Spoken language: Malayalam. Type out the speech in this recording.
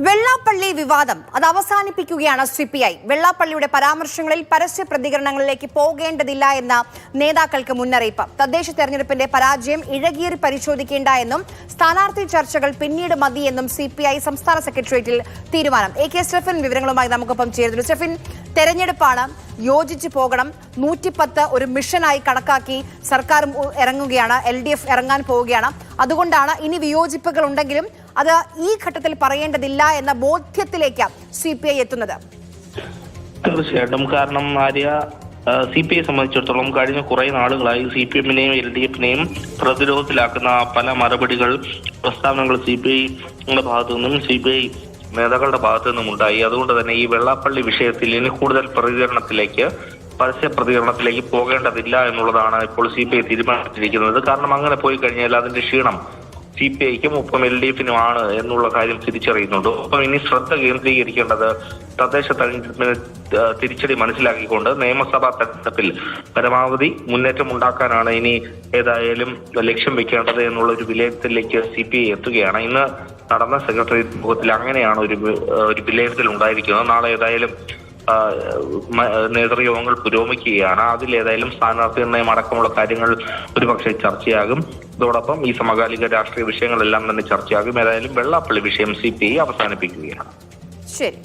വെള്ളാപ്പള്ളി വിവാദം അത് അവസാനിപ്പിക്കുകയാണ് CPI. വെള്ളാപ്പള്ളിയുടെ പരാമർശങ്ങളിൽ പരസ്യ പ്രതികരണങ്ങളിലേക്ക് പോകേണ്ടതില്ല എന്ന നേതാക്കൾക്ക് മുന്നറിയിപ്പ്. തദ്ദേശ തെരഞ്ഞെടുപ്പിന്റെ പരാജയം ഇഴകീറി പരിശോധിക്കേണ്ട എന്നും സ്ഥാനാർത്ഥി ചർച്ചകൾ പിന്നീട് മതിയെന്നും CPI സംസ്ഥാന സെക്രട്ടേറിയറ്റിൽ തീരുമാനം. AK സ്റ്റെഫൻ വിവരങ്ങളുമായി നമുക്കൊപ്പം ചേരുന്നു. സ്റ്റെഫൻ, തെരഞ്ഞെടുപ്പാണ്, യോജിച്ചു പോകണം. 110 ഒരു മിഷനായി കണക്കാക്കി സർക്കാർ ഇറങ്ങുകയാണ്, LDF ഇറങ്ങാൻ പോവുകയാണ്. അതുകൊണ്ടാണ് ഇനി വിയോജിപ്പുകൾ ഉണ്ടെങ്കിലും അത് ഈ ഘട്ടത്തിൽ പറയേണ്ടതില്ല എന്ന ബോധ്യത്തിലേക്ക് CPI എത്തുന്നത്. തീർച്ചയായിട്ടും. കാരണം CPI സംബന്ധിച്ചിടത്തോളം കഴിഞ്ഞ കുറെ നാളുകളായി CPM-നെയും LDF-നെയും പ്രതിരോധത്തിലാക്കുന്ന പല മറുപടികൾ, പ്രസ്താവനകൾ CPI-യുടെ ഭാഗത്തു നിന്നും CPI നേതാക്കളുടെ ഭാഗത്തു നിന്നും ഉണ്ടായി. അതുകൊണ്ട് തന്നെ ഈ വെള്ളാപ്പള്ളി വിഷയത്തിൽ ഇനി കൂടുതൽ പരസ്യ പ്രതികരണത്തിലേക്ക് പോകേണ്ടതില്ല എന്നുള്ളതാണ് ഇപ്പോൾ CPI തീരുമാനിച്ചിരിക്കുന്നത്. കാരണം അങ്ങനെ പോയി കഴിഞ്ഞാൽ അതിന്റെ ക്ഷീണം CPI-ക്കും ഒപ്പം LDF-നുമാണ് എന്നുള്ള കാര്യം തിരിച്ചറിയുന്നുണ്ട്. ഒപ്പം ഇനി ശ്രദ്ധ കേന്ദ്രീകരിക്കേണ്ടത് തദ്ദേശ തെരഞ്ഞെടുപ്പിന് തിരിച്ചടി മനസ്സിലാക്കിക്കൊണ്ട് നിയമസഭാ തെരഞ്ഞെടുപ്പിൽ പരമാവധി മുന്നേറ്റം ഉണ്ടാക്കാനാണ് ഇനി ഏതായാലും ലക്ഷ്യം വെക്കേണ്ടത് എന്നുള്ള ഒരു വിലയിരുത്തലിലേക്ക് CPI എത്തുകയാണ്. ഇന്ന് നടന്ന സെക്രട്ടേറിയറ്റ് യോഗത്തിൽ അങ്ങനെയാണ് ഒരു വിലയിരുത്തൽ ഉണ്ടായിരിക്കുന്നത്. നാളെ ഏതായാലും നേതൃയോഗങ്ങൾ പുരോഗമിക്കുകയാണ്. അതിലേതായാലും സ്ഥാനാർത്ഥി നിർണയം അടക്കമുള്ള കാര്യങ്ങൾ ഒരുപക്ഷെ ചർച്ചയാകും. അതോടൊപ്പം ഈ സമകാലിക രാഷ്ട്രീയ വിഷയങ്ങളെല്ലാം തന്നെ ചർച്ചയാകും. ഏതായാലും വെള്ളാപ്പള്ളി വിഷയം CPI അവസാനിപ്പിക്കുകയാണ്. ശരി.